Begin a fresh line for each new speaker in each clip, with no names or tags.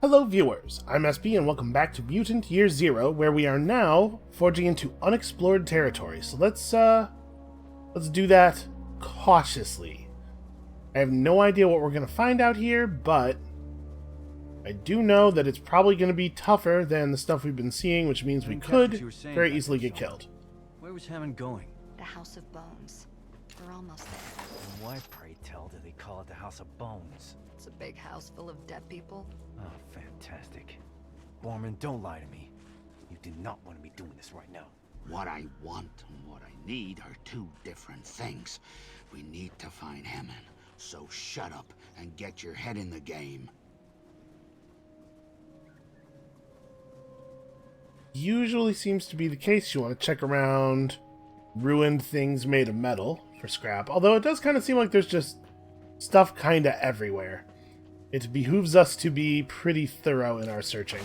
Hello viewers, I'm SB and welcome back to Mutant Year Zero, where we are now forging into unexplored territory. So let's do that cautiously. I have no idea what we're going to find out here, but I do know that it's probably going to be tougher than the stuff we've been seeing, which means we could very easily get killed.
Where was Hammond going?
The House of Bones. We're almost there.
Why, pray tell, do they call it the House of Bones?
It's a big house full of dead people.
Oh, fantastic. Borman, don't lie to me. You do not want to be doing this right now.
What I want and what I need are two different things. We need to find Hammond, so shut up and get your head in the game.
Usually seems to be the case. You want to check around ruined things made of metal for scrap, although it does kind of seem like there's just stuff kind of everywhere. It behooves us to be pretty thorough in our searching.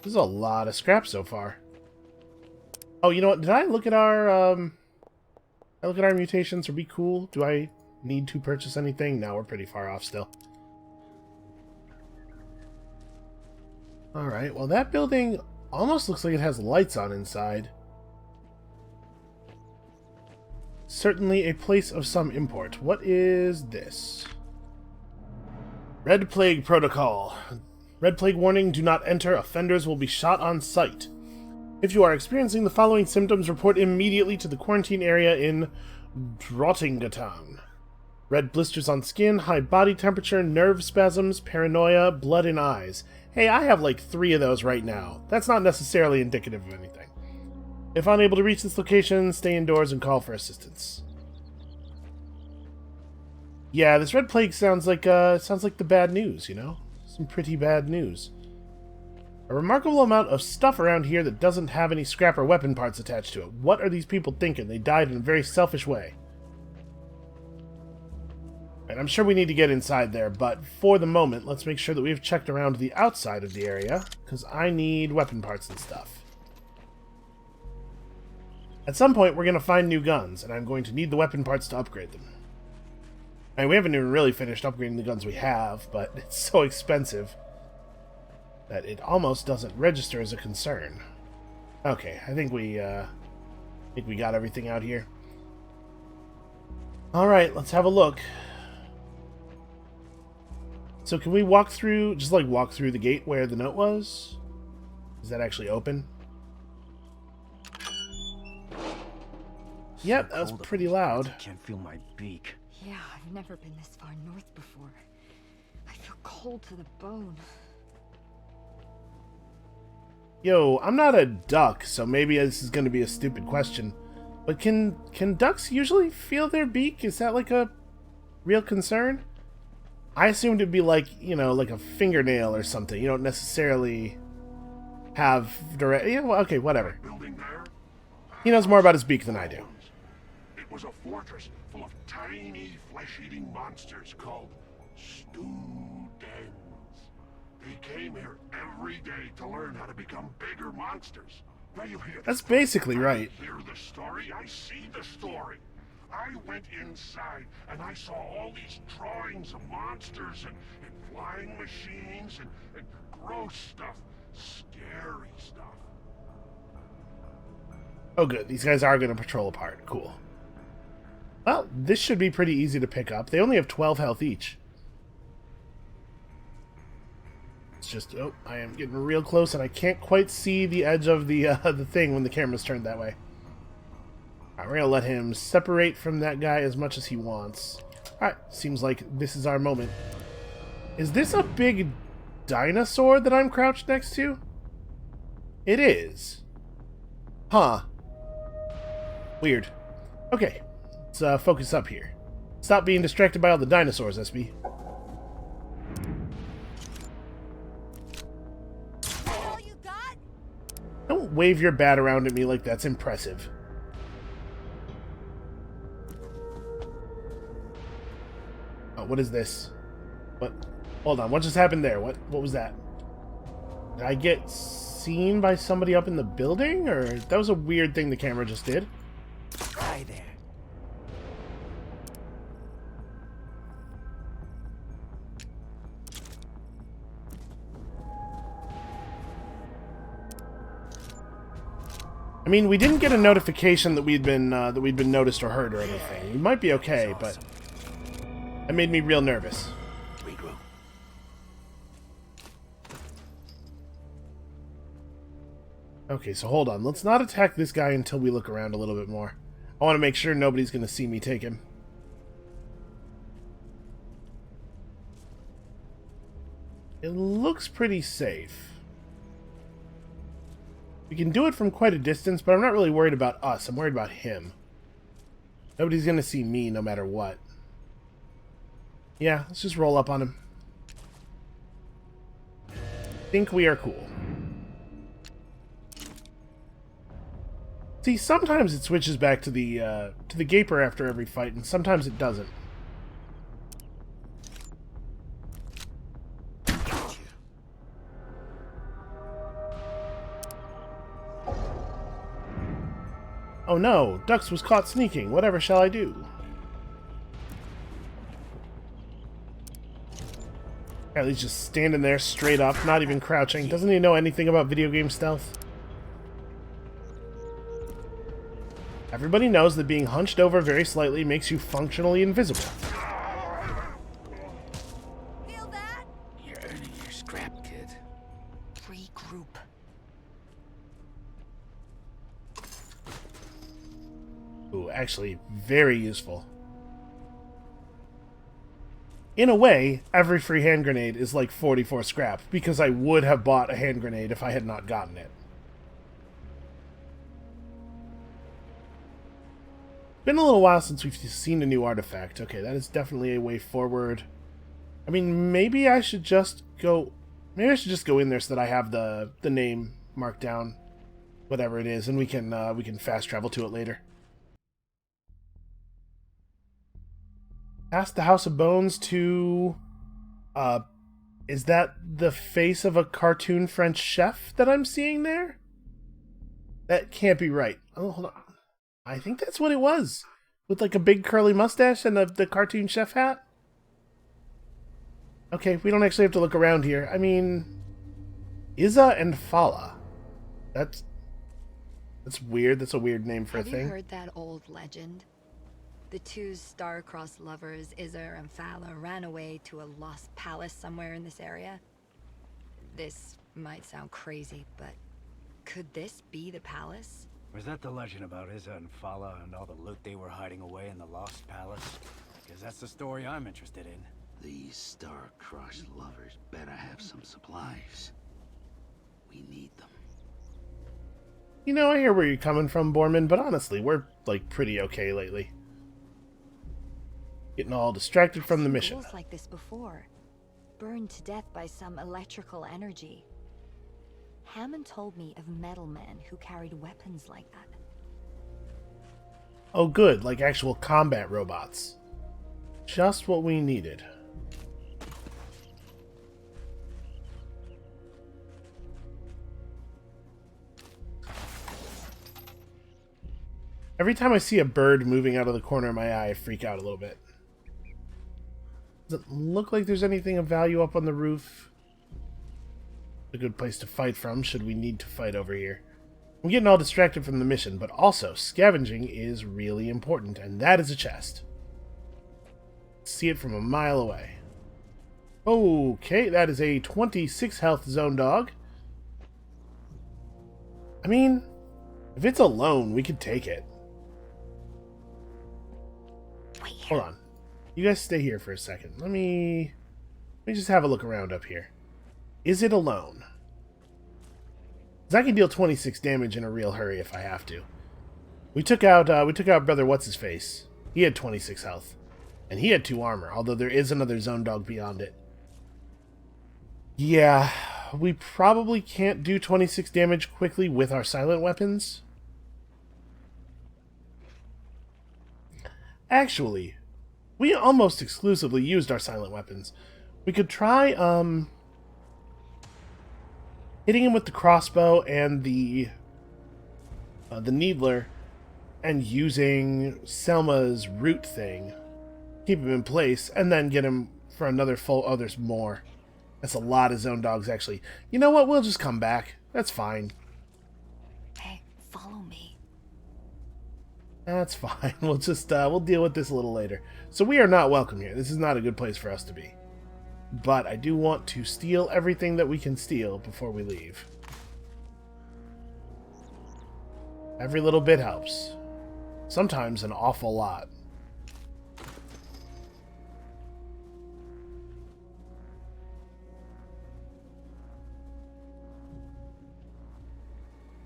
There's a lot of scrap so far. Oh, you know what? Did I look at our mutations? Are we cool? Do I need to purchase anything? No, we're pretty far off still. Alright, well that building almost looks like it has lights on inside. Certainly a place of some import. What is this? Red Plague Protocol. Red Plague warning, do not enter. Offenders will be shot on sight. If you are experiencing the following symptoms, report immediately to the quarantine area in Drottninggatan. Red blisters on skin, high body temperature, nerve spasms, paranoia, blood in eyes. Hey, I have like 3 of those right now. That's not necessarily indicative of anything. If unable to reach this location, stay indoors and call for assistance. Yeah, this Red Plague sounds like the bad news, you know? Some pretty bad news. A remarkable amount of stuff around here that doesn't have any scrap or weapon parts attached to it. What are these people thinking? They died in a very selfish way. And I'm sure we need to get inside there, but for the moment, let's make sure that we've checked around the outside of the area, because I need weapon parts and stuff. At some point, we're going to find new guns, and I'm going to need the weapon parts to upgrade them. I mean, we haven't even really finished upgrading the guns we have, but it's so expensive that it almost doesn't register as a concern. Okay, I think we got everything out here. Alright, let's have a look. So can we walk through, just like walk through the gate where the note was? Is that actually open? Yep, that was pretty loud.
I can't feel my beak.
Yeah, I've never been this far north before. I feel cold to the bone.
Yo, I'm not a duck, so maybe this is going to be a stupid question. But can ducks usually feel their beak? Is that like a real concern? I assumed it'd be like, you know, like a fingernail or something. You don't necessarily have direct... Yeah, well, okay, whatever. He knows more about his beak than I do.
It was a fortress full of tiny, flesh-eating monsters called students. They came here every day to learn how to become bigger monsters. Now you hear
That's basically right.
I hear the story, I see the story. I went inside and I saw all these drawings of monsters and flying machines and gross stuff, scary stuff.
Oh good, these guys are going to patrol apart. Cool. Well, this should be pretty easy to pick up. They only have 12 health each. It's just, oh, I am getting real close and I can't quite see the edge of the thing when the camera's turned that way. Alright, we're going to let him separate from that guy as much as he wants. Alright, seems like this is our moment. Is this a big dinosaur that I'm crouched next to? It is. Huh. Weird. Okay, let's focus up here. Stop being distracted by all the dinosaurs, SB.
All you got?
Don't wave your bat around at me like that's impressive. Oh, what is this? What? Hold on, what just happened there? What was that? Did I get seen by somebody up in the building? Or that was a weird thing the camera just did.
Hi there.
I mean, we didn't get a notification that we'd been noticed or heard or anything. We might be okay, but that made me real nervous.
Regroup.
Okay, so hold on. Let's not attack this guy until we look around a little bit more. I want to make sure nobody's going to see me take him. It looks pretty safe. We can do it from quite a distance, but I'm not really worried about us. I'm worried about him. Nobody's going to see me no matter what. Yeah, let's just roll up on him. Think we are cool. See, sometimes it switches back to the Gaper after every fight, and sometimes it doesn't. Oh no, Dux was caught sneaking. Whatever shall I do? Apparently he's just standing there straight up, not even crouching. Doesn't he know anything about video game stealth? Everybody knows that being hunched over very slightly makes you functionally invisible.
Feel that?
You're earning your scrap, kid.
Regroup.
Ooh, actually, very useful. In a way, every free hand grenade is like 44 scrap, because I would have bought a hand grenade if I had not gotten it. Been a little while since we've seen a new artifact. Okay, that is definitely a way forward. I mean, maybe I should just go... Maybe I should just go in there so that I have the name marked down. Whatever it is, and we can fast travel to it later. Past the House of Bones to... is that the face of a cartoon French chef that I'm seeing there? That can't be right. Oh, hold on. I think that's what it was. With like a big curly mustache and the cartoon chef hat. Okay, we don't actually have to look around here. I mean... Iza and Fala. That's weird. That's a weird name for a
Have
thing.
you heard that old legend? The two star-crossed lovers, Izer and Fala, ran away to a lost palace somewhere in this area. This might sound crazy, but could this be the palace?
Was that the legend about Izza and Fala and all the loot they were hiding away in the Lost Palace? Because that's the story I'm interested in.
These star-crossed lovers better have some supplies. We need them.
You know, I hear where you're coming from, Borman, but honestly, we're, like, pretty okay lately. Getting all distracted from the mission.
Ghouls like this before, burned to death by some electrical energy. Hammond told me of metal men who carried weapons like that.
Oh good, like actual combat robots. Just what we needed. Every time I see a bird moving out of the corner of my eye, I freak out a little bit. Doesn't look like there's anything of value up on the roof. A good place to fight from, should we need to fight over here. I'm getting all distracted from the mission, but also scavenging is really important, and that is a chest. See it from a mile away. Okay, that is a 26 health zone dog. I mean, if it's alone, we could take it.
Wait here.
Hold on. You guys stay here for a second. Let me just have a look around up here. Is it alone? Because I can deal 26 damage in a real hurry if I have to. We took out brother what's-his-face. He had 26 health. And he had 2 armor, although there is another zone dog beyond it. Yeah, we probably can't do 26 damage quickly with our silent weapons. Actually, we almost exclusively used our silent weapons. We could try, hitting him with the crossbow and the needler, and using Selma's root thing. Keep him in place, and then get him for another full... Oh, there's more. That's a lot of zone dogs, actually. You know what? We'll just come back. That's fine.
Hey, follow me.
That's fine. We'll just, we'll deal with this a little later. So we are not welcome here. This is not a good place for us to be. But I do want to steal everything that we can steal before we leave. Every little bit helps. Sometimes an awful lot.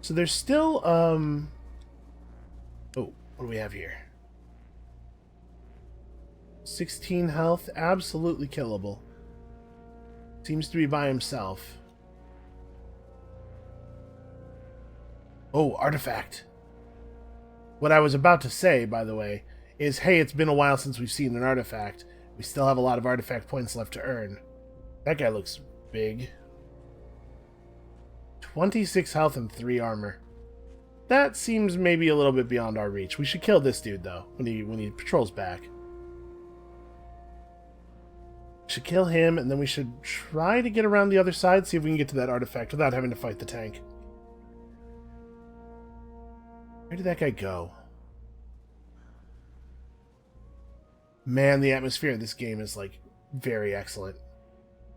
So there's still, oh, what do we have here? 16 health, absolutely killable. Seems to be by himself. Oh, artifact. What I was about to say, by the way, is, hey, it's been a while since we've seen an artifact. We still have a lot of artifact points left to earn. That guy looks big. 26 health and 3 armor. That seems maybe a little bit beyond our reach. We should kill this dude, though, when he patrols back. Should kill him, and then we should try to get around the other side, see if we can get to that artifact without having to fight the tank. Where did that guy go? Man, the atmosphere of this game is, like, very excellent.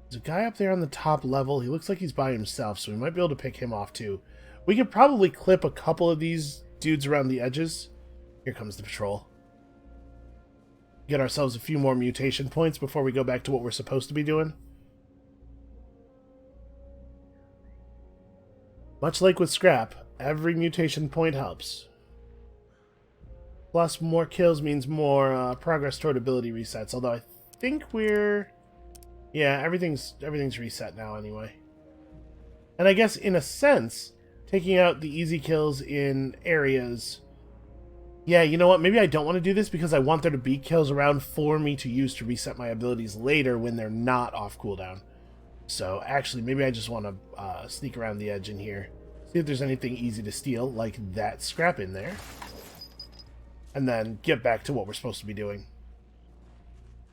There's a guy up there on the top level. He looks like he's by himself, so we might be able to pick him off, too. We could probably clip a couple of these dudes around the edges. Here comes the patrol. Get ourselves a few more mutation points before we go back to what we're supposed to be doing. Much like with Scrap, every mutation point helps. Plus, more kills means more progress toward ability resets, although I think we're... yeah, everything's reset now anyway. And I guess, in a sense, taking out the easy kills in areas... yeah, you know what? Maybe I don't want to do this because I want there to be kills around for me to use to reset my abilities later when they're not off cooldown. So, actually, maybe I just want to sneak around the edge in here. See if there's anything easy to steal, like that scrap in there. And then get back to what we're supposed to be doing.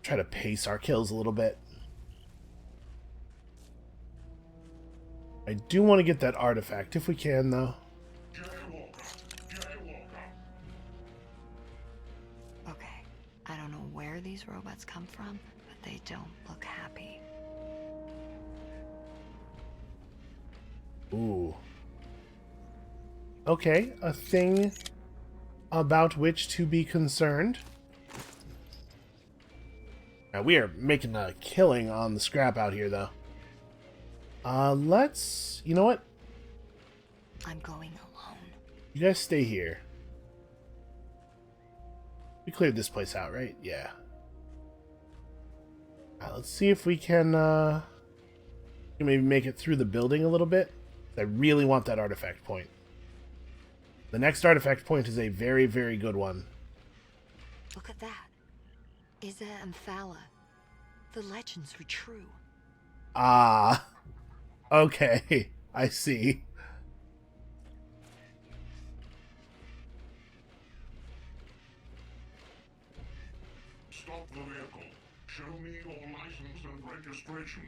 Try to pace our kills a little bit. I do want to get that artifact if we can, though.
Okay, I don't know where these robots come from, but they don't look happy.
Ooh. Okay, a thing about which to be concerned. Now, we are making a killing on the scrap out here, though. Let's... you know what?
I'm going alone.
You guys stay here. We cleared this place out, right? Yeah. Let's see if we can maybe make it through the building a little bit. I really want that artifact point. The next artifact point is a very, very good one.
Look at that. Iza and Thala. The legends were true.
Ah. Okay. I see.
Stop the vehicle. Show me your license and registration.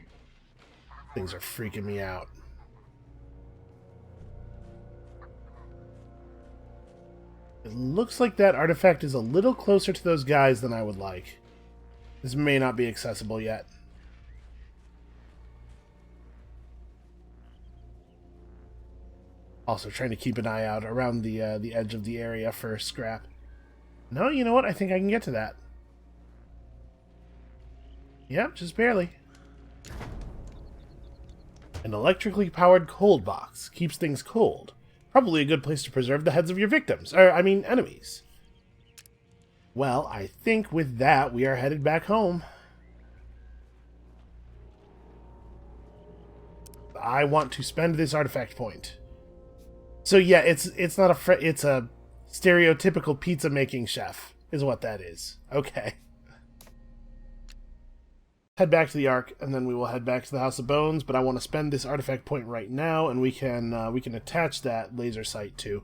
Things are freaking me out. It looks like that artifact is a little closer to those guys than I would like. This may not be accessible yet. Also trying to keep an eye out around the edge of the area for scrap. No, you know what? I think I can get to that. Yep, just barely. An electrically powered cold box keeps things cold. Probably a good place to preserve the heads of your victims. Enemies. Well, I think with that, we are headed back home. I want to spend this artifact point. So yeah, it's not it's a stereotypical pizza making chef, is what that is. Okay. Head back to the Ark, and then we will head back to the House of Bones, but I want to spend this artifact point right now, and we can attach that laser sight too.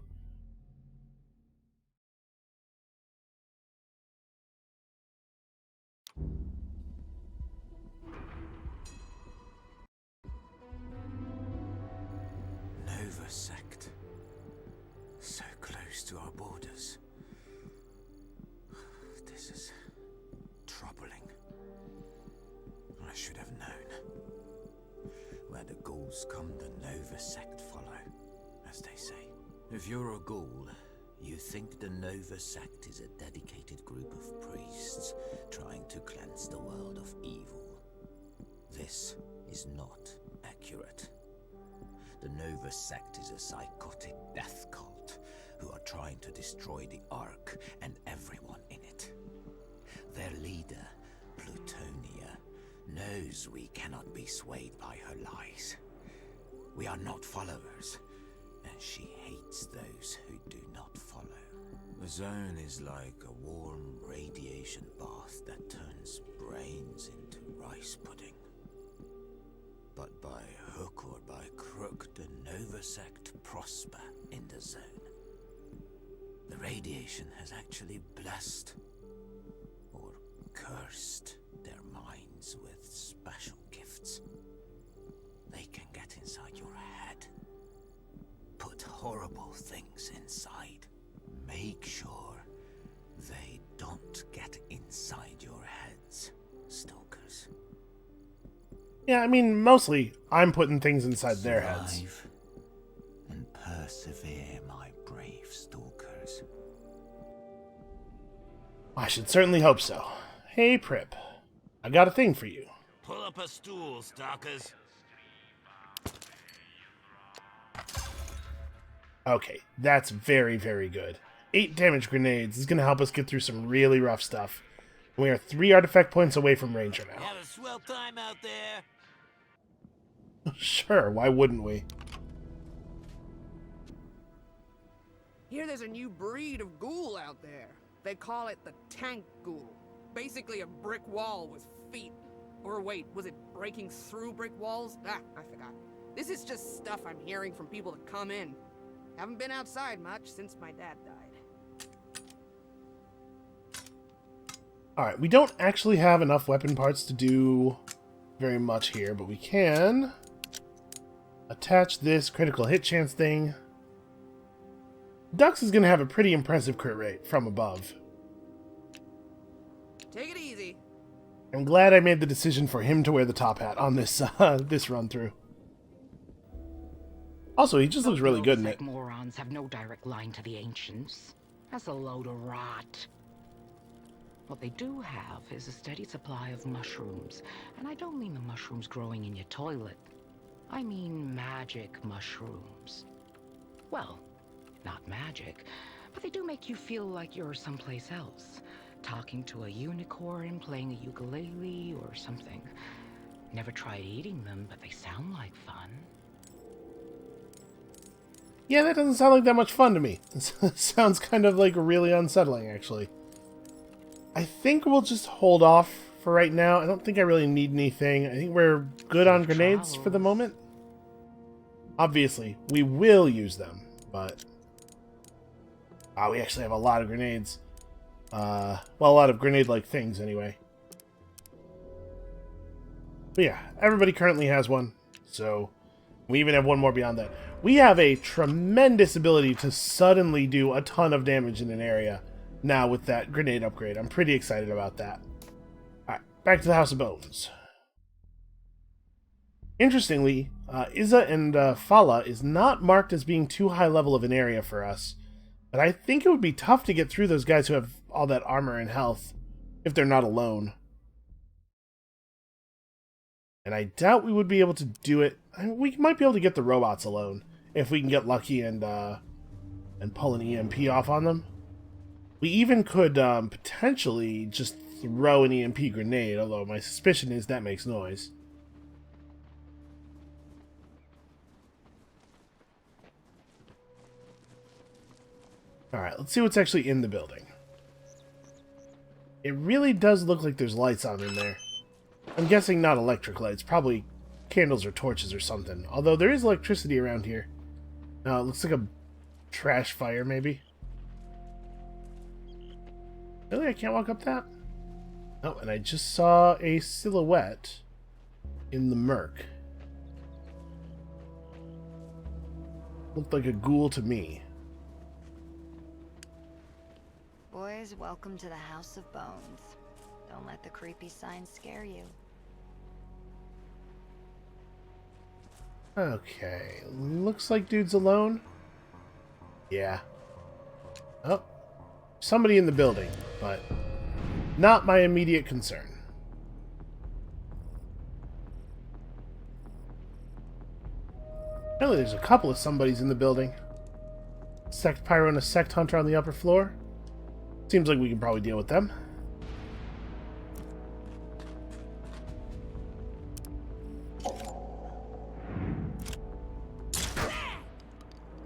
Nova sect. So close to our borders.
should have known. Where the ghouls come, the Nova sect follow, as they say. If you're a ghoul, you think the Nova sect is a dedicated group of priests trying to cleanse the world of evil. This is not accurate. The Nova sect is a psychotic death cult who are trying to destroy the Ark and everyone in it. Their leader, Plutonia, knows we cannot be swayed by her lies. We are not followers, and she hates those who do not follow. The zone is like a warm radiation bath that turns brains into rice pudding. But by hook or by crook, the Nova sect prosper in the zone. The radiation has actually blessed or cursed their minds with special gifts. They can get inside your head, put horrible things inside. Make sure they don't get inside your heads, stalkers.
Yeah, I mean, mostly I'm putting things inside their heads.
Survive and persevere, my brave stalkers.
I should certainly hope so. Hey, Prip. I got a thing for you.
Pull up a stool, stalkers.
Okay, that's very, very good. 8 damage grenades is going to help us get through some really rough stuff. We are 3 artifact points away from Ranger now.
Have a swell time out there.
Sure, why wouldn't we?
Hear there's a new breed of ghoul out there. They call it the tank ghoul. Basically a brick wall with feet. Or wait, was it breaking through brick walls? Ah, I forgot. This is just stuff I'm hearing from people that come in. Haven't been outside much since my dad died.
Alright, we don't actually have enough weapon parts to do very much here, but we can attach this critical hit chance thing. Dux is going to have a pretty impressive crit rate from above.
Take it easy.
I'm glad I made the decision for him to wear the top hat on this this run through. Also, he just looks really good in it.
Morons have no direct line to the ancients. That's a load of rot. What they do have is a steady supply of mushrooms. And I don't mean the mushrooms growing in your toilet. I mean magic mushrooms. Well, not magic, but they do make you feel like you're someplace else. Talking to a unicorn, playing a ukulele, or something. Never tried eating them, but they sound like fun.
Yeah, that doesn't sound like that much fun to me. It sounds kind of like really unsettling, actually. I think we'll just hold off for right now. I don't think I really need anything. I think we're good on grenades for the moment. Obviously, we will use them, but... Ah, we actually have a lot of grenades. Well, a lot of grenade-like things, anyway. But yeah, everybody currently has one, so... We even have one more beyond that. We have a tremendous ability to suddenly do a ton of damage in an area now with that grenade upgrade. I'm pretty excited about that. Alright, back to the House of Bones. Interestingly, Iza and Fala is not marked as being too high level of an area for us. But I think it would be tough to get through those guys who have all that armor and health if they're not alone. And I doubt we would be able to do it. I mean, we might be able to get the robots alone if we can get lucky and pull an EMP off on them. We even could potentially just throw an EMP grenade, although my suspicion is that makes noise. Alright, let's see what's actually in the building. It really does look like there's lights on in there. I'm guessing not electric lights, probably candles or torches or something. Although there is electricity around here. No, it looks like a trash fire, maybe. Really? I can't walk up that? Oh, and I just saw a silhouette in the murk. Looked like a ghoul to me.
Boys, welcome to the House of Bones. Don't let the creepy signs scare you.
Okay, looks like dude's alone. Yeah. Oh, somebody in the building, but not my immediate concern. Apparently there's a couple of somebodies in the building. Sect Pyro and a Sect Hunter on the upper floor. Seems like we can probably deal with them.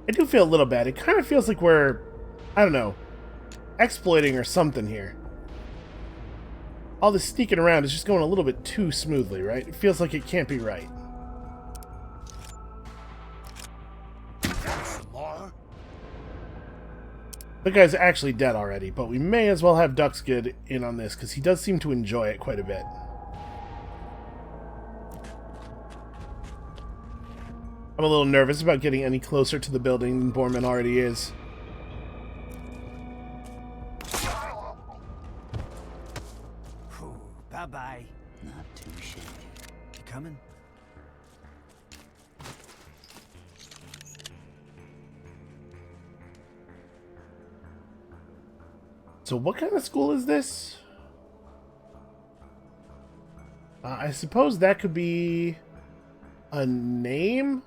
I do feel a little bad. It kind of feels like we're, I don't know, exploiting or something here. All this sneaking around is just going a little bit too smoothly, right? It feels like it can't be right. The guy's actually dead already, but we may as well have Duxgood in on this, because he does seem to enjoy it quite a bit. I'm a little nervous about getting any closer to the building than Borman already is.
Bye-bye.
Not too shabby.
You coming?
So what kind of school is this? I suppose that could be a name,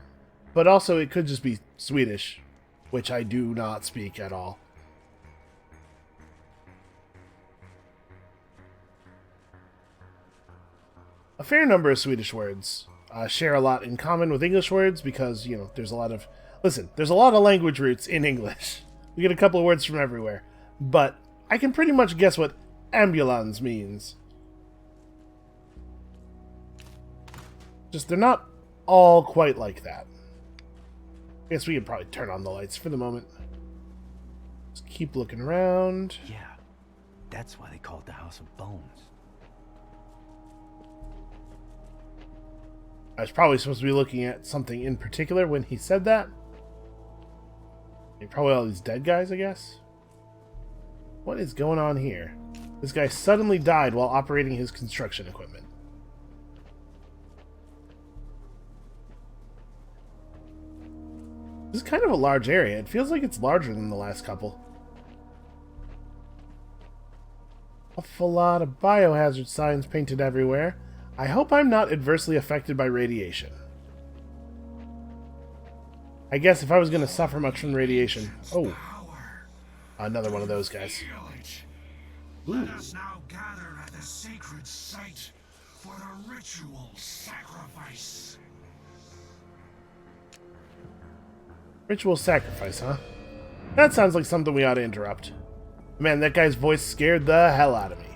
but also it could just be Swedish, which I do not speak at all. A fair number of Swedish words share a lot in common with English words because, you know, there's a lot of... Listen, there's a lot of language roots in English. We get a couple of words from everywhere. But I can pretty much guess what ambulance means. Just they're not all quite like that. I guess we could probably turn on the lights for the moment. Just keep looking around.
Yeah, that's why they call it the House of Bones.
I was probably supposed to be looking at something in particular when he said that. Probably all these dead guys, I guess. What is going on here? This guy suddenly died while operating his construction equipment. This is kind of a large area. It feels like it's larger than the last couple. Awful lot of biohazard signs painted everywhere. I hope I'm not adversely affected by radiation. I guess if I was going to suffer much from radiation... Oh. Another one of those guys.
Let us now gather at the sacred site for the ritual sacrifice.
Ritual sacrifice, huh? That sounds like something we ought to interrupt. Man, that guy's voice scared the hell out of me.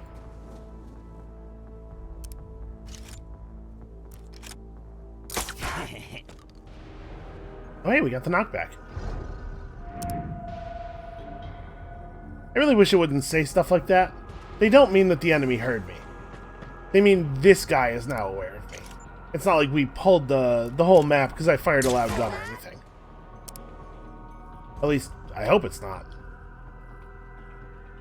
Oh, hey, we got the knockback. I really wish it wouldn't say stuff like that. They don't mean that the enemy heard me. They mean this guy is now aware of me. It's not like we pulled the whole map because I fired a loud gun or anything. At least, I hope it's not.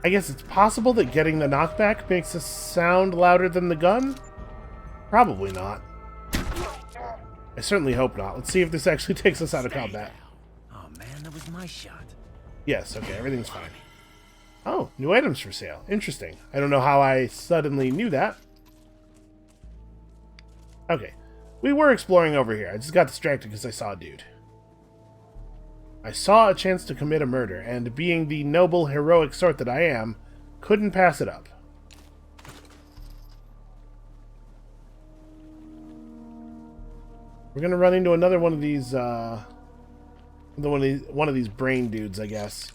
I guess it's possible that getting the knockback makes us sound louder than the gun? Probably not. I certainly hope not. Let's see if this actually takes us out of combat.
Oh man, that was my shot.
Yes, okay, everything's fine. Oh, new items for sale. Interesting. I don't know how I suddenly knew that. Okay, we were exploring over here. I just got distracted because I saw a dude. I saw a chance to commit a murder, and being the noble, heroic sort that I am, couldn't pass it up. We're gonna run into another one of these, one of these brain dudes, I guess.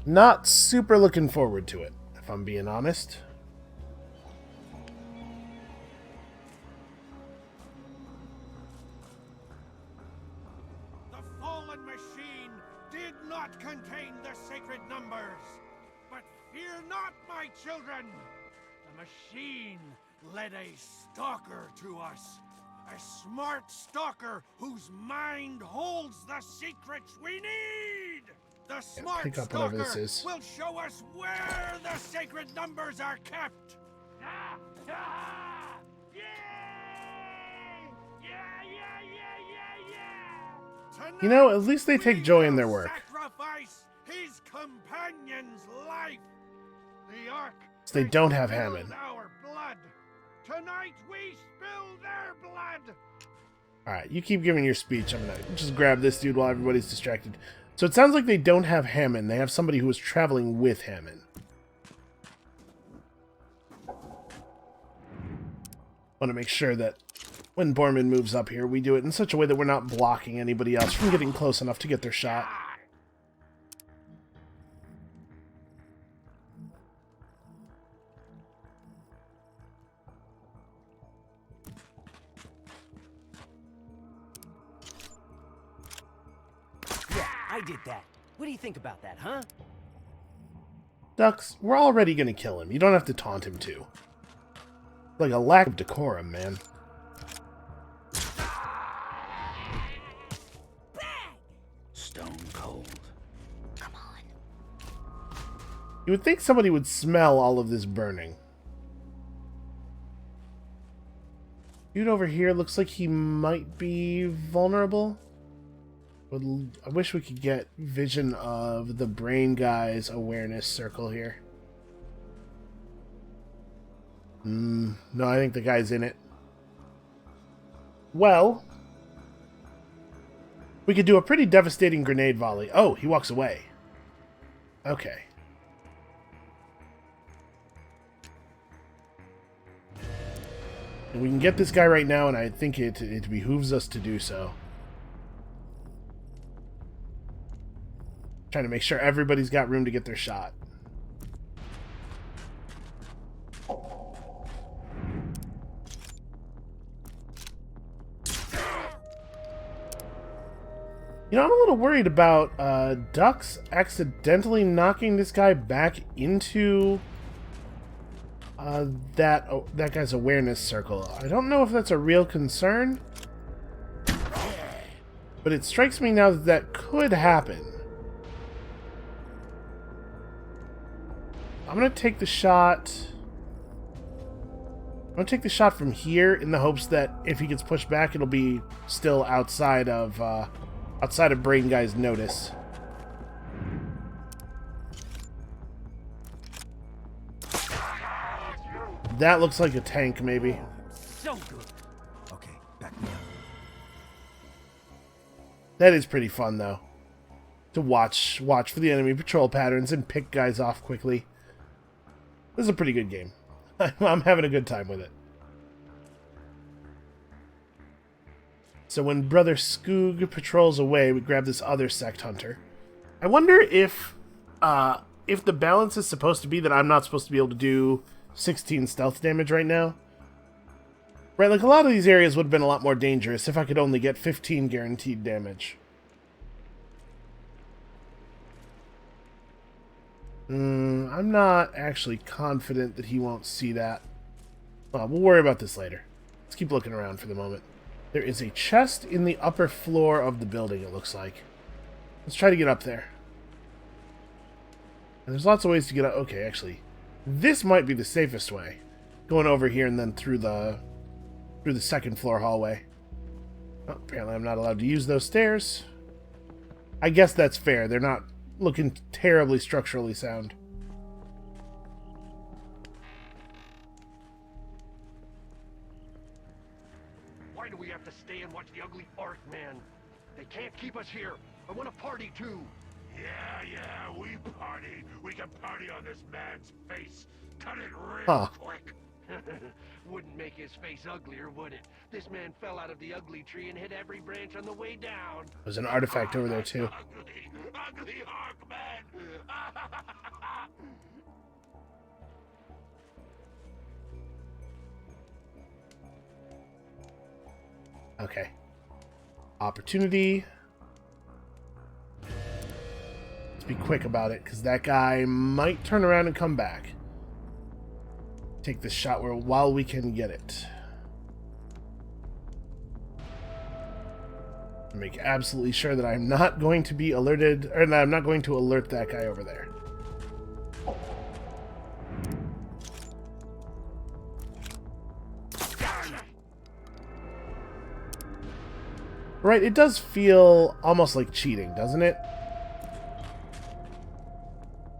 Not super looking forward to it, if I'm being honest.
The fallen machine did not contain the sacred numbers. But fear not, my children. The machine led a stalker to us. A smart stalker whose mind holds the secrets we need! The smart
pick up whatever this
stalker
is.
will show us where the sacred numbers are kept! Ah! Ah! Yay! Yeah, yeah,
You know, at least they take joy in their work.
Sacrifice his companion's life. The Ark.
So they don't have Hammond.
Our blood. Tonight we spill their blood.
Alright, you keep giving your speech. I'm gonna just grab this dude while everybody's distracted. So it sounds like they don't have Hammond. They have somebody who is traveling with Hammond. Want to make sure that when Borman moves up here, we do it in such a way that we're not blocking anybody else from getting close enough to get their shot.
Yeah, I did that. What do you think about that, huh?
Ducks, we're already going to kill him. You don't have to taunt him too. Like a lack of decorum, man.
Stone cold.
Come on.
You would think somebody would smell all of this burning. Dude over here looks like he might be vulnerable. I wish we could get vision of the brain guy's awareness circle here. No, I think the guy's in it. Well, we could do a pretty devastating grenade volley. Oh, he walks away. Okay. And we can get this guy right now, and I think it behooves us to do so. Trying to make sure everybody's got room to get their shot. You know, I'm a little worried about Ducks accidentally knocking this guy back into that guy's awareness circle. I don't know if that's a real concern, but it strikes me now that that could happen. I'm gonna take the shot. I'm gonna take the shot from here in the hopes that if he gets pushed back, it'll be still outside of Brain Guy's notice. That looks like a tank, maybe.
So good.
Okay, back me up.
That is pretty fun, though. To watch for the enemy patrol patterns and pick guys off quickly. This is a pretty good game. I'm having a good time with it. So when Brother Skoog patrols away, we grab this other sect hunter. I wonder if the balance is supposed to be that I'm not supposed to be able to do 16 stealth damage right now. Right, like a lot of these areas would have been a lot more dangerous if I could only get 15 guaranteed damage. I'm not actually confident that he won't see that. Well, we'll worry about this later. Let's keep looking around for the moment. There is a chest in the upper floor of the building, it looks like. Let's try to get up there. And there's lots of ways to get up. Okay, actually, this might be the safest way. Going over here and then through the second floor hallway. Oh, apparently I'm not allowed to use those stairs. I guess that's fair. They're not looking terribly structurally sound.
Why do we have to stay and watch the ugly Ark, man? They can't keep us here. I want to party too. Yeah, we party. We can party on this man's face. Cut it real quick. Wouldn't make his face uglier, would it? This man fell out of the ugly tree and hit every branch on the way down.
There's an artifact over there too.
Ugly Ark, man.
Okay. Opportunity. Let's be quick about it, because that guy might turn around and come back. Take this shot while we can get it. Make absolutely sure that I'm not going to be alerted, or that I'm not going to alert that guy over there. Right, it does feel almost like cheating, doesn't it?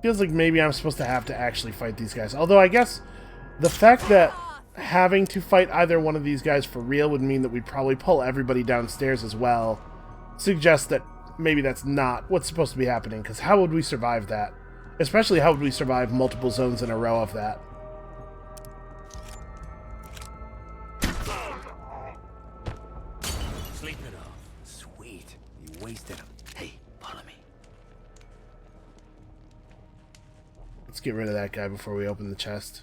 Feels like maybe I'm supposed to have to actually fight these guys. Although I guess the fact that having to fight either one of these guys for real would mean that we'd probably pull everybody downstairs as well suggests that maybe that's not what's supposed to be happening, because how would we survive that? Especially how would we survive multiple zones in a row of that?
Sleep it off. Sweet. You wasted him. Hey, follow me.
Let's get rid of that guy before we open the chest.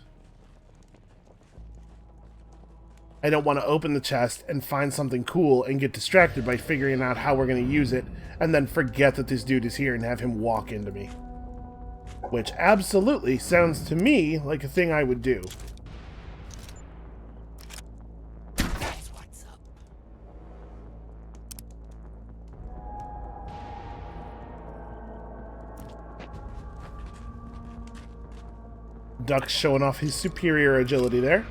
I don't want to open the chest and find something cool and get distracted by figuring out how we're going to use it and then forget that this dude is here and have him walk into me. Which absolutely sounds to me like a thing I would do.
That's what's up.
Duck showing off his superior agility there.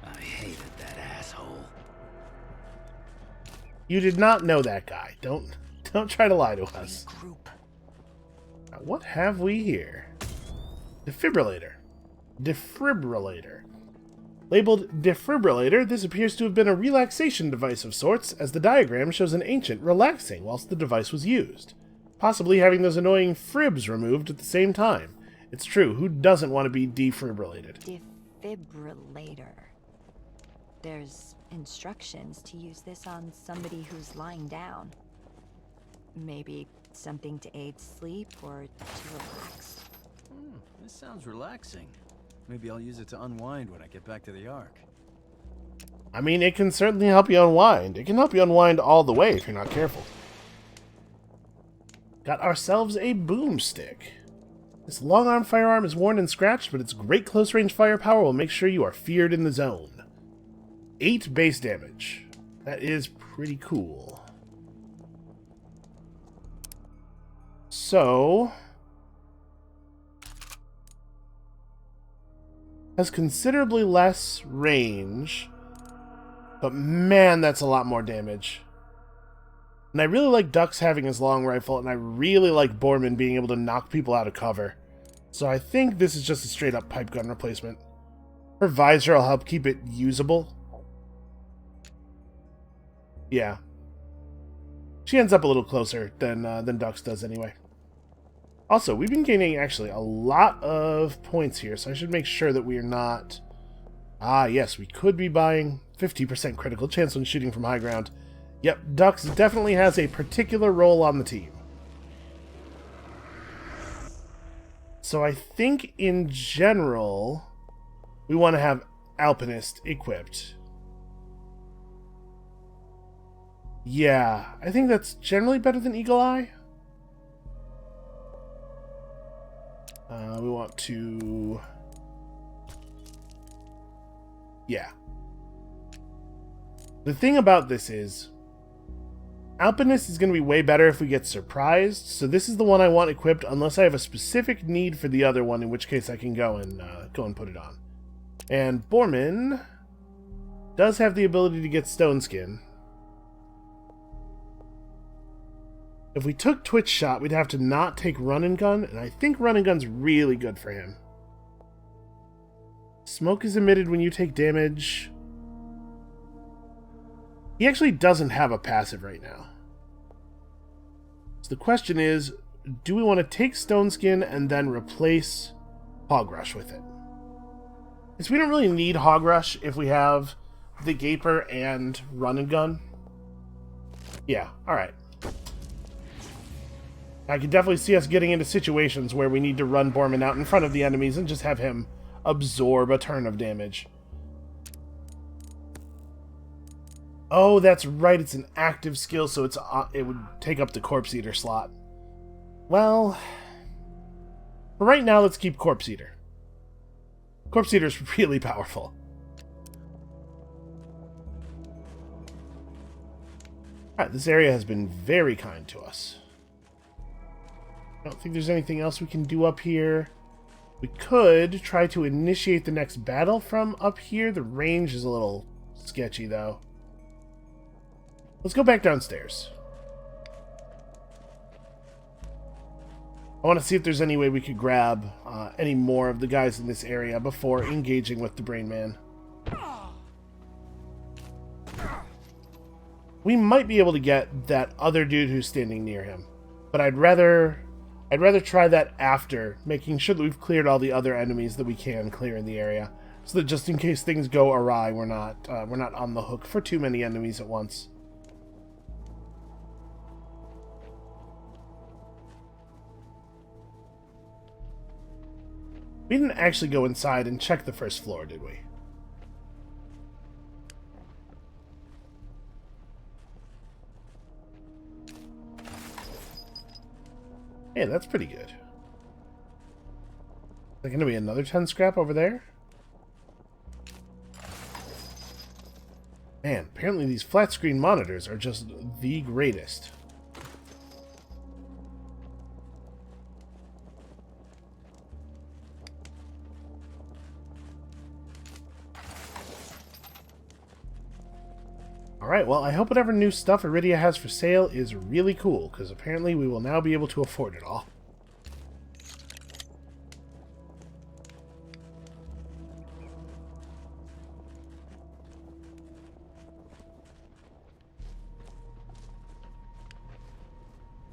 I hated that asshole.
You did not know that guy. Don't try to lie to us.
Group.
Now, what have we here? Defibrillator. Defibrillator. Labeled defibrillator, this appears to have been a relaxation device of sorts, as the diagram shows an ancient relaxing whilst the device was used. Possibly having those annoying fribs removed at the same time. It's true, who doesn't want to be defibrillated?
Defibrillator. There's instructions to use this on somebody who's lying down. Maybe something to aid sleep or to relax.
This sounds relaxing. Maybe I'll use it to unwind when I get back to the Ark.
I mean, it can certainly help you unwind. It can help you unwind all the way if you're not careful. Got ourselves a boomstick. This long-arm firearm is worn and scratched, but its great close-range firepower will make sure you are feared in the zone. 8 base damage. That is pretty cool. So... has considerably less range, but man, that's a lot more damage. And I really like Dux having his long rifle, and I really like Borman being able to knock people out of cover. So I think this is just a straight up pipe gun replacement. Her visor will help keep it usable. Yeah. She ends up a little closer than Dux does anyway. Also, we've been gaining, actually, a lot of points here, so I should make sure that we are not... Ah, yes, we could be buying 50% critical chance when shooting from high ground. Yep, Dux definitely has a particular role on the team. So I think, in general, we want to have Alpinist equipped. Yeah, I think that's generally better than Eagle Eye. We want to... yeah. The thing about this is, Alpinist is going to be way better if we get surprised, so this is the one I want equipped unless I have a specific need for the other one, in which case I can go and put it on. And Borman does have the ability to get Stone Skin. If we took Twitch Shot, we'd have to not take Run and Gun, and I think Run and Gun's really good for him. Smoke is emitted when you take damage. He actually doesn't have a passive right now. So the question is, do we want to take Stone Skin and then replace Hog Rush with it? Because we don't really need Hog Rush if we have the Gaper and Run and Gun. Yeah, alright. I can definitely see us getting into situations where we need to run Borman out in front of the enemies and just have him absorb a turn of damage. Oh, that's right, it's an active skill, so it would take up the Corpse Eater slot. Well, for right now, let's keep Corpse Eater. Corpse Eater's really powerful. Alright, this area has been very kind to us. I don't think there's anything else we can do up here. We could try to initiate the next battle from up here. The range is a little sketchy, though. Let's go back downstairs. I want to see if there's any way we could grab any more of the guys in this area before engaging with the Brain Man. We might be able to get that other dude who's standing near him, but I'd rather try that after, making sure that we've cleared all the other enemies that we can clear in the area, so that just in case things go awry, we're not on the hook for too many enemies at once. We didn't actually go inside and check the first floor, did we? Hey, that's pretty good. Is there going to be another 10 scrap over there? Man, apparently these flat screen monitors are just the greatest. Alright, well, I hope whatever new stuff Iridia has for sale is really cool, because apparently we will now be able to afford it all.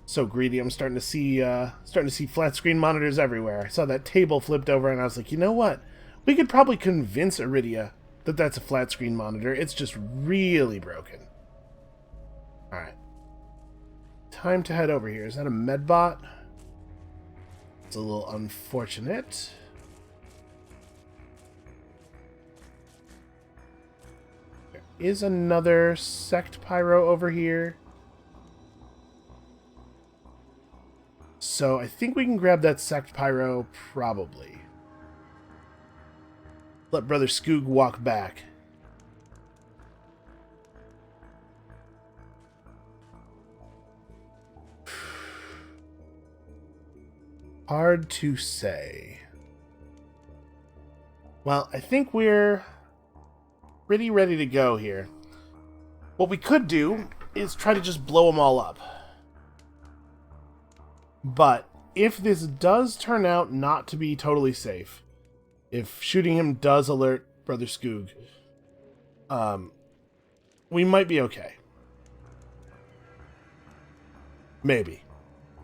So greedy, I'm starting to see flat screen monitors everywhere. I saw that table flipped over and I was like, you know what? We could probably convince Iridia that that's a flat screen monitor. It's just really broken. Alright. Time to head over here. Is that a medbot? It's a little unfortunate. There is another sect pyro over here. So I think we can grab that sect pyro, probably. Let Brother Skoog walk back. Hard to say. Well, I think we're pretty ready to go here. What we could do is try to just blow them all up. But if this does turn out not to be totally safe, if shooting him does alert Brother Skoog, we might be okay. Maybe.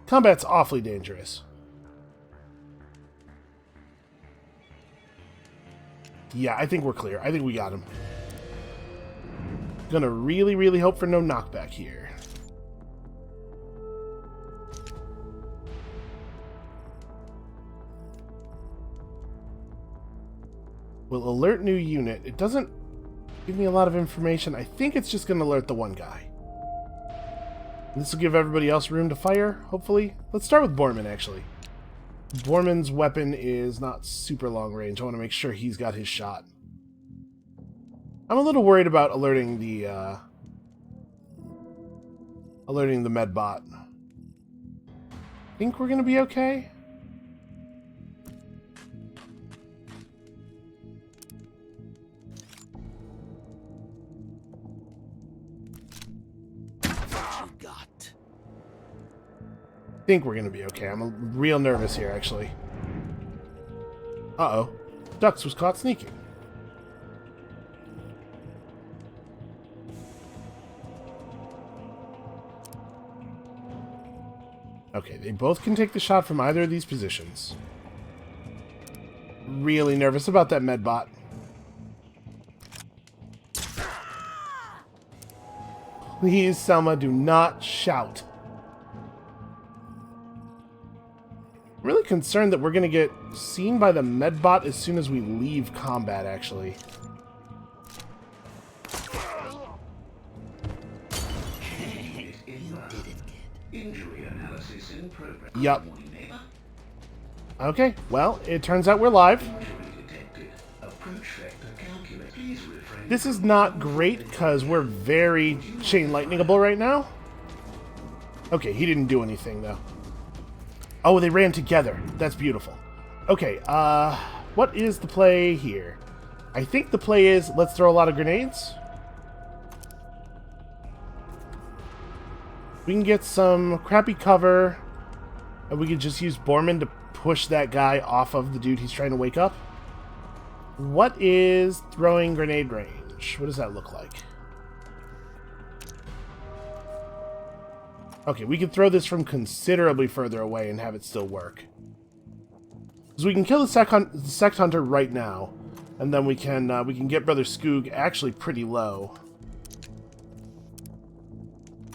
Combat's awfully dangerous. Yeah, I think we're clear. I think we got him. Gonna really, really hope for no knockback here. Will alert new unit. It doesn't give me a lot of information. I think it's just going to alert the one guy. And this will give everybody else room to fire, hopefully. Let's start with Borman, actually. Borman's weapon is not super long range. I want to make sure he's got his shot. I'm a little worried about alerting the medbot. Think we're going to be okay? I think we're going to be okay. I'm real nervous here, actually. Uh-oh. Dux was caught sneaking. Okay, they both can take the shot from either of these positions. Really nervous about that medbot. Please, Selma, do not shout. I'm really concerned that we're going to get seen by the medbot as soon as we leave combat, actually. Yup. Okay, well, it turns out we're live. This is not great because we're very chain lightningable right now. Okay, he didn't do anything though. Oh, they ran together. That's beautiful. Okay, what is the play here? I think the play is let's throw a lot of grenades. We can get some crappy cover, and we can just use Borman to push that guy off of the dude he's trying to wake up. What is throwing grenade range? What does that look like? Okay, we can throw this from considerably further away and have it still work. So we can kill the Sect Hunter right now, and then we can get Brother Skoog actually pretty low.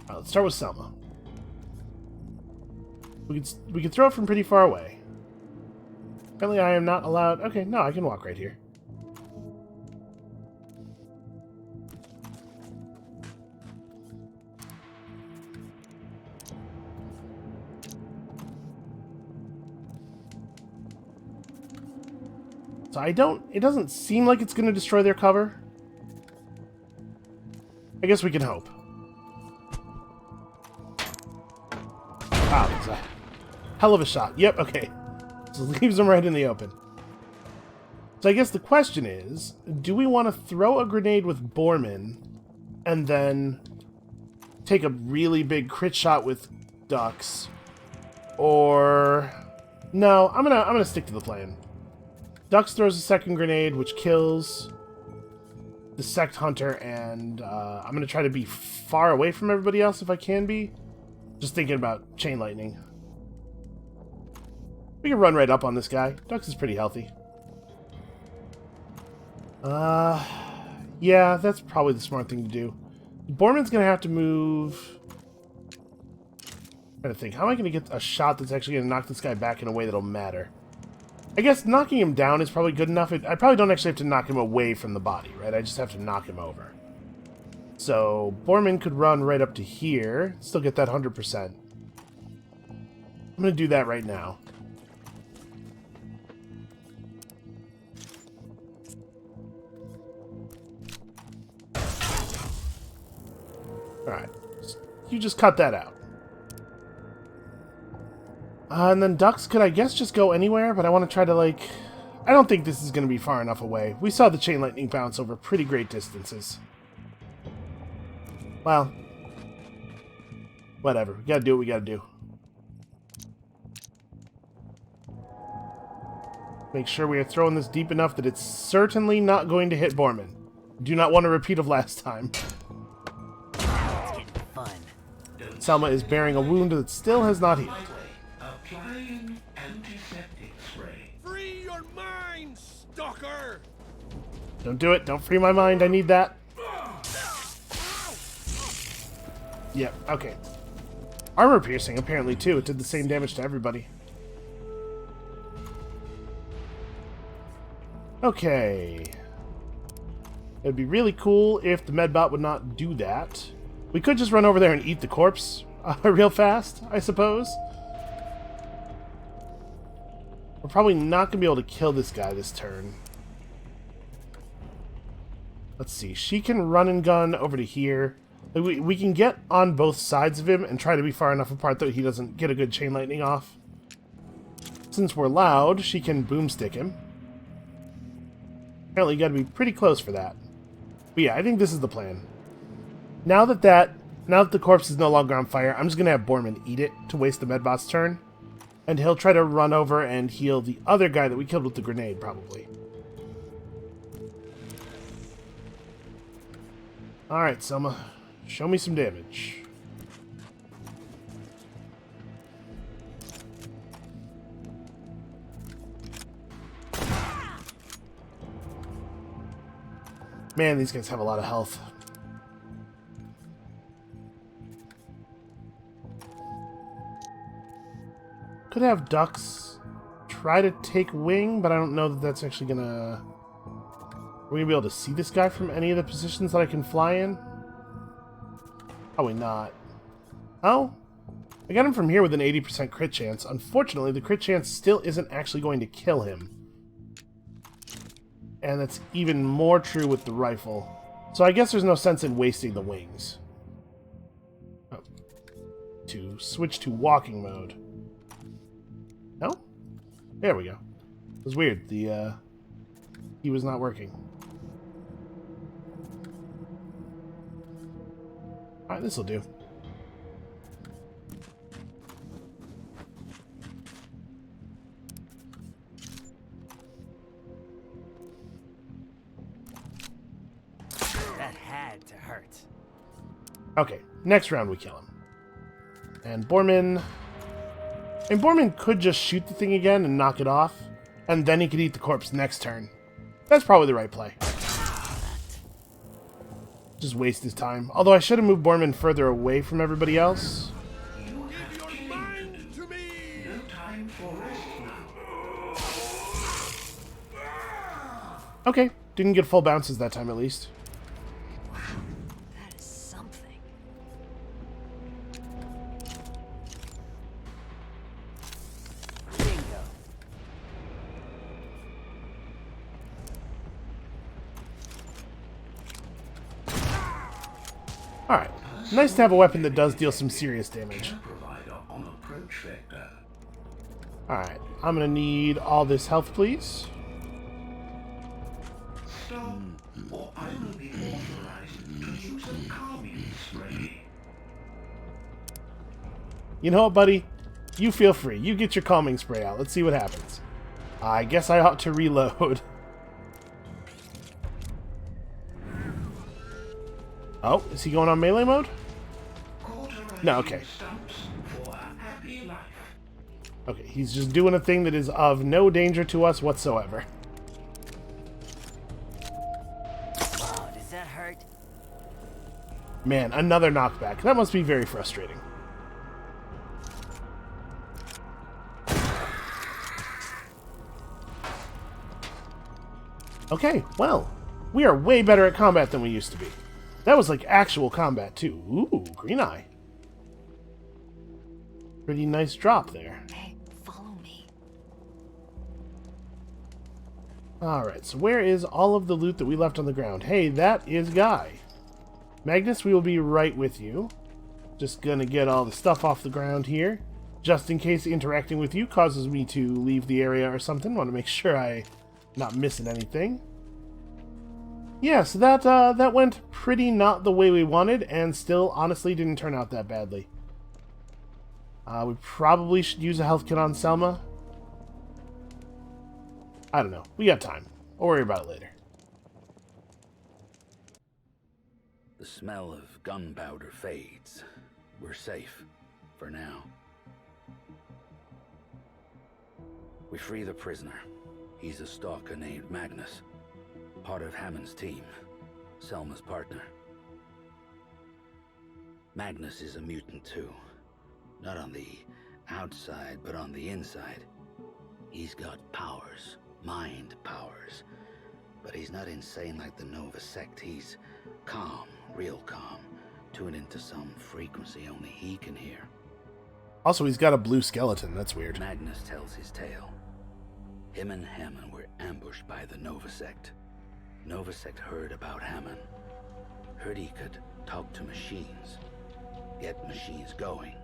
Alright, let's start with Selma. We can throw it from pretty far away. Apparently I am not allowed... Okay, no, I can walk right here. So it doesn't seem like it's going to destroy their cover. I guess we can hope. Wow, that's a hell of a shot. Yep, okay. Just leaves them right in the open. So I guess the question is, do we want to throw a grenade with Borman and then take a really big crit shot with Ducks? Or... No, I'm gonna stick to the plan. Ducks throws a second grenade, which kills the Sect Hunter, and I'm going to try to be far away from everybody else if I can be. Just thinking about chain lightning. We can run right up on this guy. Ducks is pretty healthy. Yeah, that's probably the smart thing to do. Borman's going to have to move... I'm trying to think, how am I going to get a shot that's actually going to knock this guy back in a way that'll matter? I guess knocking him down is probably good enough. I probably don't actually have to knock him away from the body, right? I just have to knock him over. So, Borman could run right up to here. Still get that 100%. I'm going to do that right now. Alright. You just cut that out. And then Ducks could, I guess, just go anywhere, but I want to try to, like... I don't think this is going to be far enough away. We saw the chain lightning bounce over pretty great distances. Well, whatever. We gotta do what we gotta do. Make sure we are throwing this deep enough that it's certainly not going to hit Borman. Do not want a repeat of last time.
It's getting fun.
Selma is bearing a wound that still has not healed.
Applying antiseptic spray.
Free your mind, stalker!
Don't do it. Don't free my mind. I need that. Yep, okay. Armor piercing, apparently, too. It did the same damage to everybody. Okay. It'd be really cool if the medbot would not do that. We could just run over there and eat the corpse real fast, I suppose. We're probably not going to be able to kill this guy this turn. Let's see. She can run and gun over to here. We can get on both sides of him and try to be far enough apart that he doesn't get a good chain lightning off. Since we're loud, she can boomstick him. Apparently you gotta be pretty close for that. But yeah, I think this is the plan. Now that the corpse is no longer on fire, I'm just gonna have Borman eat it to waste the medbot's turn. And he'll try to run over and heal the other guy that we killed with the grenade, probably. Alright, Selma. Show me some damage. Man, these guys have a lot of health. Could have Ducks try to take wing, but I don't know that that's actually gonna... Are we gonna be able to see this guy from any of the positions that I can fly in? Probably not. Oh? I got him from here with an 80% crit chance. Unfortunately, the crit chance still isn't actually going to kill him. And that's even more true with the rifle. So I guess there's no sense in wasting the wings. Oh. To switch to walking mode. No? There we go. It was weird. The he was not working. Alright, this'll do.
That had to hurt.
Okay, next round we kill him. And Borman... And Borman could just shoot the thing again and knock it off, and then he could eat the corpse next turn. That's probably the right play. Just waste his time. Although I should have moved Borman further away from everybody else. Okay, didn't get full bounces that time at least.
Wow, that is something.
Bingo.
Alright, nice to have a weapon that does deal some serious damage. Alright, I'm gonna need all this health, please. You know what, buddy? You feel free. You get your calming spray out. Let's see what happens. I guess I ought to reload. Oh, is he going on melee mode? No, okay. Okay, he's just doing a thing that is of no danger to us whatsoever.
Oh, does that hurt?
Man, another knockback. That must be very frustrating. Okay, well, we are way better at combat than we used to be. That was like actual combat, too. Ooh, green eye. Pretty nice drop there.
Hey, follow me.
Alright, so where is all of the loot that we left on the ground? Hey, that is Guy. Magnus, we will be right with you. Just gonna get all the stuff off the ground here. Just in case interacting with you causes me to leave the area or something. Want to make sure I'm not missing anything. Yeah, so that went pretty not the way we wanted, and still, honestly, didn't turn out that badly. We probably should use a health kit on Selma. I don't know. We got time. I'll worry about it later.
The smell of gunpowder fades. We're safe. For now. We free the prisoner. He's a stalker named Magnus. Part of Hammond's team. Selma's partner. Magnus is a mutant too. Not on the outside, but on the inside. He's got powers. Mind powers. But he's not insane like the Nova sect. He's calm. Real calm. Tuned into some frequency only he can hear.
Also, he's got a blue skeleton. That's weird.
Magnus tells his tale. Him and Hammond were ambushed by the Nova sect. Nova sect heard about Hammond. Heard he could talk to machines. Get machines going.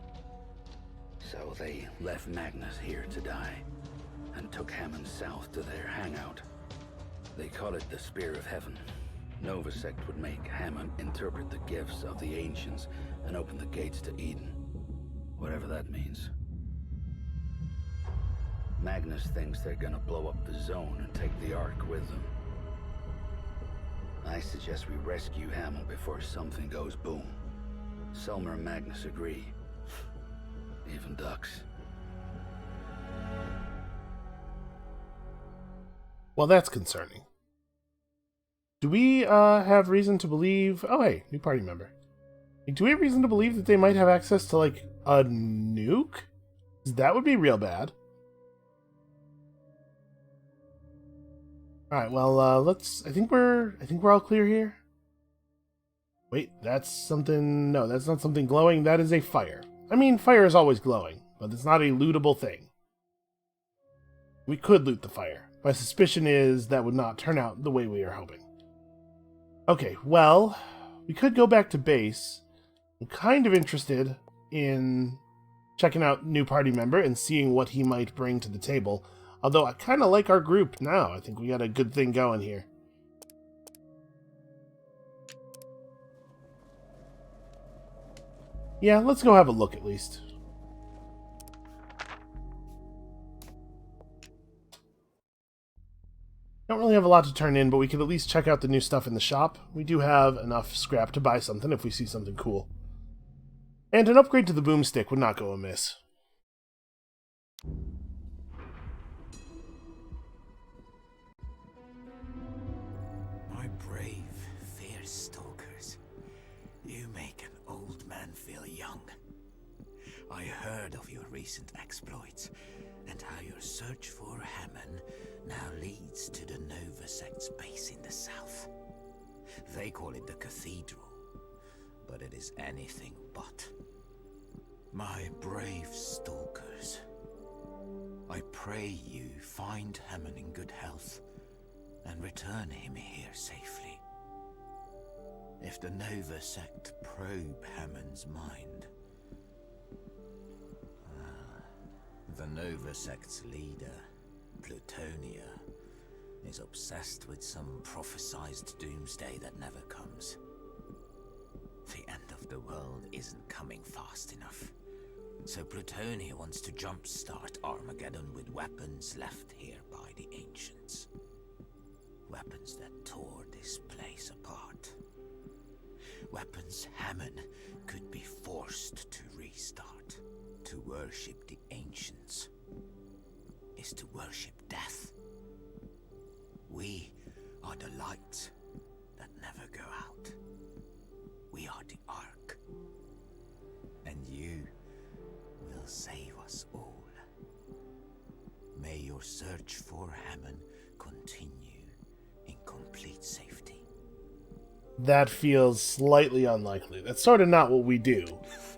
So they left Magnus here to die. And took Hammond south to their hangout. They call it the Spear of Heaven. Nova sect would make Hammond interpret the gifts of the ancients and open the gates to Eden. Whatever that means. Magnus thinks they're gonna blow up the zone and take the Ark with them. I suggest we rescue Hammond before something goes boom. Selma and Magnus agree. Even ducks.
Well, that's concerning. Do we have reason to believe... Oh, hey, new party member. Do we have reason to believe that they might have access to, like, a nuke? That would be real bad. Alright, well, let's... I think we're all clear here. Wait, that's something... No, that's not something glowing. That is a fire. I mean, fire is always glowing, but it's not a lootable thing. We could loot the fire. My suspicion is that would not turn out the way we are hoping. Okay, well, we could go back to base. I'm kind of interested in checking out new party member and seeing what he might bring to the table. Although I kind of like our group now. I think we got a good thing going here. Yeah, let's go have a look at least. Don't really have a lot to turn in, but we could at least check out the new stuff in the shop. We do have enough scrap to buy something if we see something cool. And an upgrade to the boomstick would not go amiss.
My brave, fierce stalkers, you make an old man feel young. I heard of your recent exploits, and how your search for Hammond now leads to the Nova Sect's base in the south. They call it the Cathedral, but it is anything but. My brave stalkers, I pray you find Hammond in good health and return him here safely. If the Nova Sect probe Hammond's mind, the Nova Sect's leader, Plutonia, is obsessed with some prophesized doomsday that never comes. The end of the world isn't coming fast enough, so Plutonia wants to jumpstart Armageddon with weapons left here by the Ancients. Weapons that tore this place apart. Weapons Hammond could be forced to restart. To worship the Ancients is to worship death. We are the lights that never go out. We are the Ark. And you will save us all. May your search for Hammond continue in complete safety.
That feels slightly unlikely. That's sort of not what we do.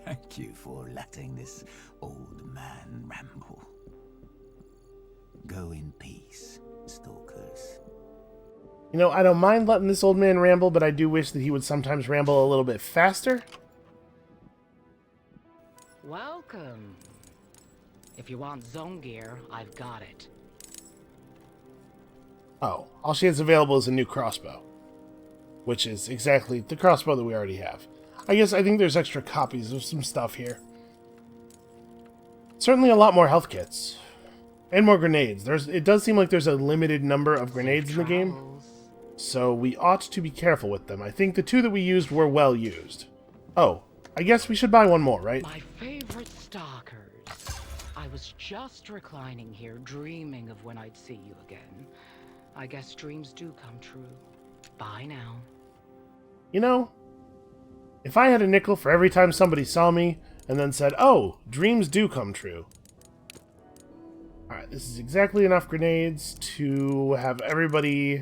Thank you for letting this old man ramble. Go in peace, stalkers.
You know, I don't mind letting this old man ramble, but I do wish that he would sometimes ramble a little bit faster.
Welcome. If you want zone gear, I've got it.
Oh, all she has available is a new crossbow, which is exactly the crossbow that we already have. I think there's extra copies of some stuff here. Certainly a lot more health kits. And more grenades. It does seem like there's a limited number of grenades in the game, so we ought to be careful with them. I think the two that we used were well used. Oh, I guess we should buy one more, right?
My favorite stalkers. I was just reclining here, dreaming of when I'd see you again. I guess dreams do come true. Bye now.
You know, if I had a nickel for every time somebody saw me and then said, oh, dreams do come true. Alright, this is exactly enough grenades to have everybody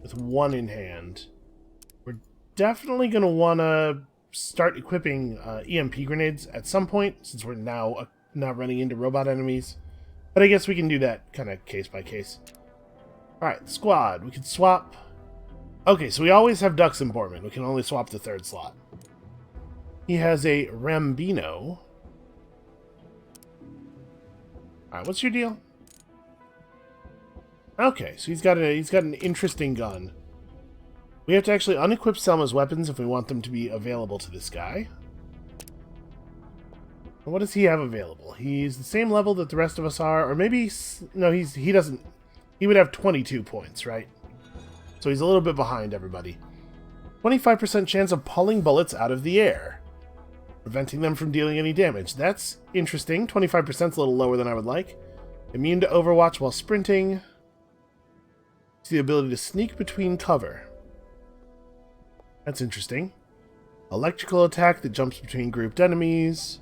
with one in hand. We're definitely going to want to start equipping EMP grenades at some point, since we're now not running into robot enemies. But I guess we can do that kind of case by case. Alright, squad. We can swap. Okay, so we always have Dux and Borman. We can only swap the third slot. He has a Rambino. Alright, what's your deal? Okay, so he's got an interesting gun. We have to actually unequip Selma's weapons if we want them to be available to this guy. And what does he have available? He's the same level that the rest of us are, or maybe... No, he doesn't... He would have 22 points, right? So he's a little bit behind everybody. 25% chance of pulling bullets out of the air, preventing them from dealing any damage. That's interesting. 25% is a little lower than I would like. Immune to Overwatch while sprinting. It's the ability to sneak between cover. That's interesting. Electrical attack that jumps between grouped enemies.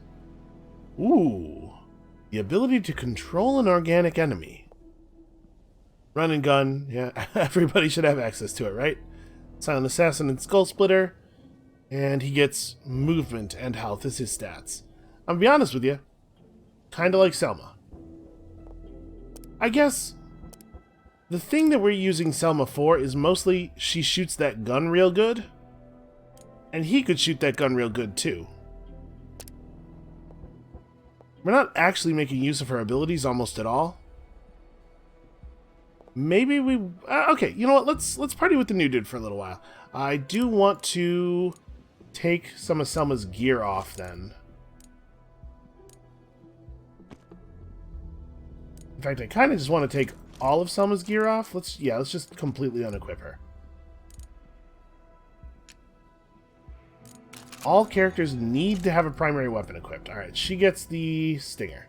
Ooh. The ability to control an organic enemy. Run and gun. Yeah, everybody should have access to it, right? Silent Assassin and Skull Splitter. And he gets movement and health as his stats. I'm gonna be honest with you. Kinda like Selma. I guess The thing that we're using Selma for is mostly she shoots that gun real good, and he could shoot that gun real good too. We're not actually making use of her abilities almost at all. Maybe we... okay, you know what? Let's party with the new dude for a little while. I do want to take some of Selma's gear off then. In fact, I kind of just want to take all of Selma's gear off. Let's just completely unequip her. All characters need to have a primary weapon equipped. Alright, she gets the Stinger.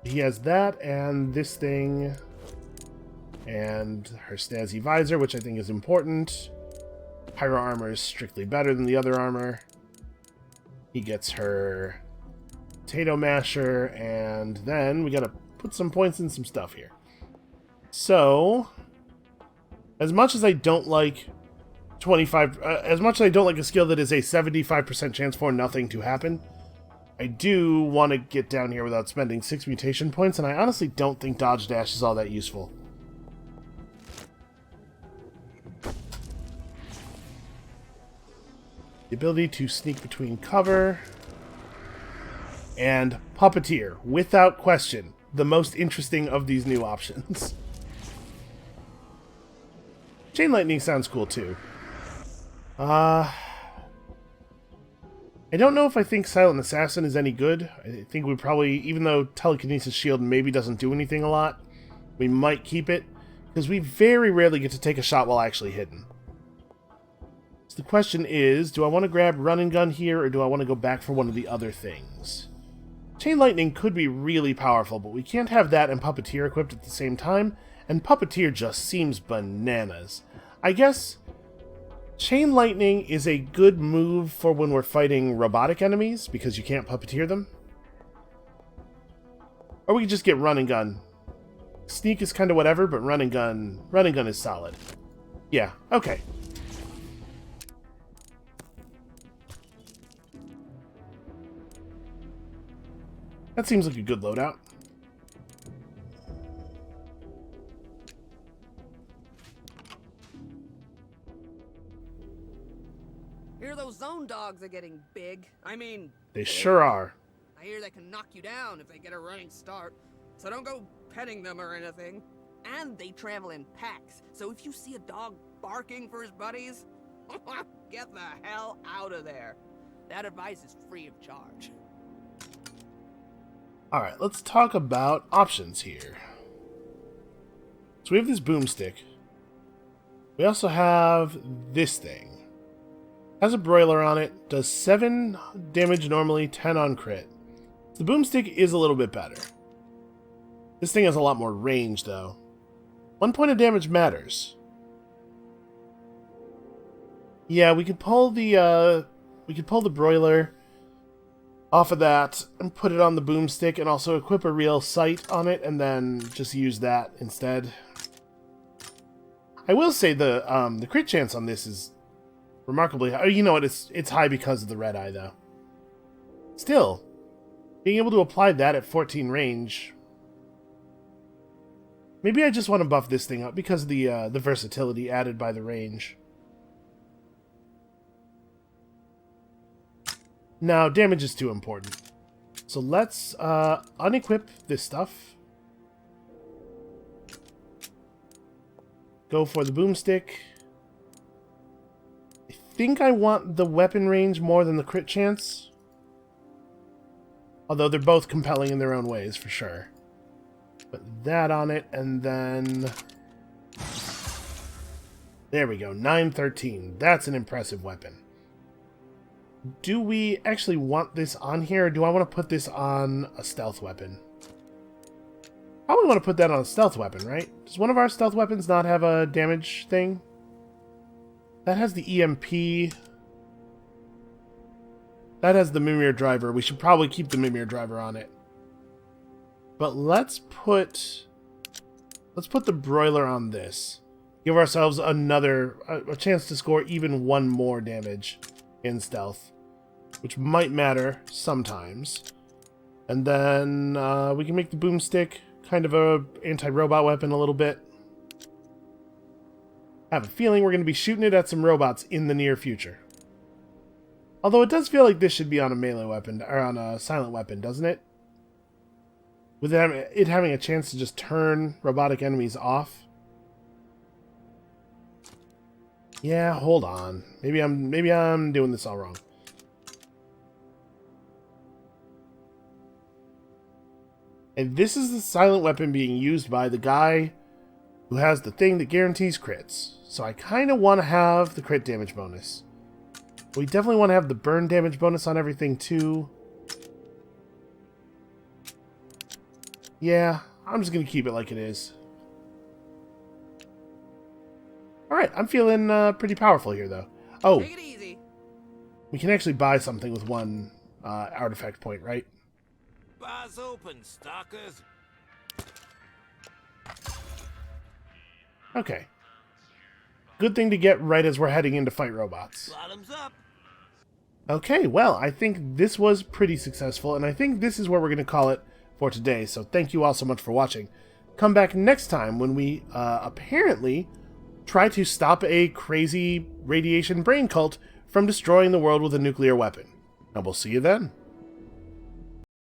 He has that, and this thing, and her Stasi Visor, which I think is important. Pyro Armor is strictly better than the other armor. He gets her Potato Masher, and then we gotta put some points in some stuff here. So, as much as I don't like as much as I don't like a skill that is a 75% chance for nothing to happen, I do want to get down here without spending 6 mutation points, and I honestly don't think Dodge Dash is all that useful. The ability to sneak between cover. And Puppeteer, without question, the most interesting of these new options. Chain Lightning sounds cool too. I don't know if I think Silent Assassin is any good. I think we probably, even though Telekinesis Shield maybe doesn't do anything a lot, we might keep it, because we very rarely get to take a shot while actually hidden. So the question is, do I want to grab Run and Gun here, or do I want to go back for one of the other things? Chain Lightning could be really powerful, but we can't have that and Puppeteer equipped at the same time, and Puppeteer just seems bananas. I guess Chain Lightning is a good move for when we're fighting robotic enemies, because you can't Puppeteer them. Or we could just get Run and Gun. Sneak is kind of whatever, but Run and Gun is solid. Yeah, okay. That seems like a good loadout.
Hear those zone dogs are getting big. I mean...
They sure are.
I hear they can knock you down if they get a running start. So don't go petting them or anything. And they travel in packs. So if you see a dog barking for his buddies, get the hell out of there. That advice is free of charge.
Alright, let's talk about options here. So we have this boomstick. We also have this thing. Has a broiler on it, does 7 damage normally, 10 on crit. The boomstick is a little bit better. This thing has a lot more range, though. 1 point of damage matters. Yeah, we could pull the broiler off of that and put it on the boomstick, and also equip a real sight on it, and then just use that instead. I will say the crit chance on this is remarkably high. You know what? It's high because of the red eye, though. Still, being able to apply that at 14 range. Maybe I just want to buff this thing up because of the versatility added by the range. Now, damage is too important. So let's unequip this stuff. Go for the boomstick. I think I want the weapon range more than the crit chance. Although they're both compelling in their own ways, for sure. Put that on it, and then... There we go, 913. That's an impressive weapon. Do we actually want this on here, or do I want to put this on a stealth weapon? Probably want to put that on a stealth weapon, right? Does one of our stealth weapons not have a damage thing? That has the EMP. That has the Mimir driver. We should probably keep the Mimir driver on it. But let's put the broiler on this. Give ourselves a chance to score even 1 more damage in stealth, which might matter sometimes. And then we can make the boomstick kind of a anti-robot weapon a little bit. I have a feeling we're going to be shooting it at some robots in the near future. Although it does feel like this should be on a melee weapon, or on a silent weapon, doesn't it? With it having a chance to just turn robotic enemies off. Yeah, hold on. Maybe I'm doing this all wrong. And this is the silent weapon being used by the guy who has the thing that guarantees crits. So I kind of want to have the crit damage bonus. We definitely want to have the burn damage bonus on everything too. Yeah, I'm just going to keep it like it is. Alright, I'm feeling pretty powerful here though. Oh,
Take it easy.
we can actually buy something with one artifact point, right?
Bars open, stalkers.
Okay. Good thing to get right as we're heading in to fight robots.
Bottoms up.
Okay, well, I think this was pretty successful, and I think this is where we're going to call it for today, so thank you all so much for watching. Come back next time when we, apparently, try to stop a crazy radiation brain cult from destroying the world with a nuclear weapon. And we'll see you then.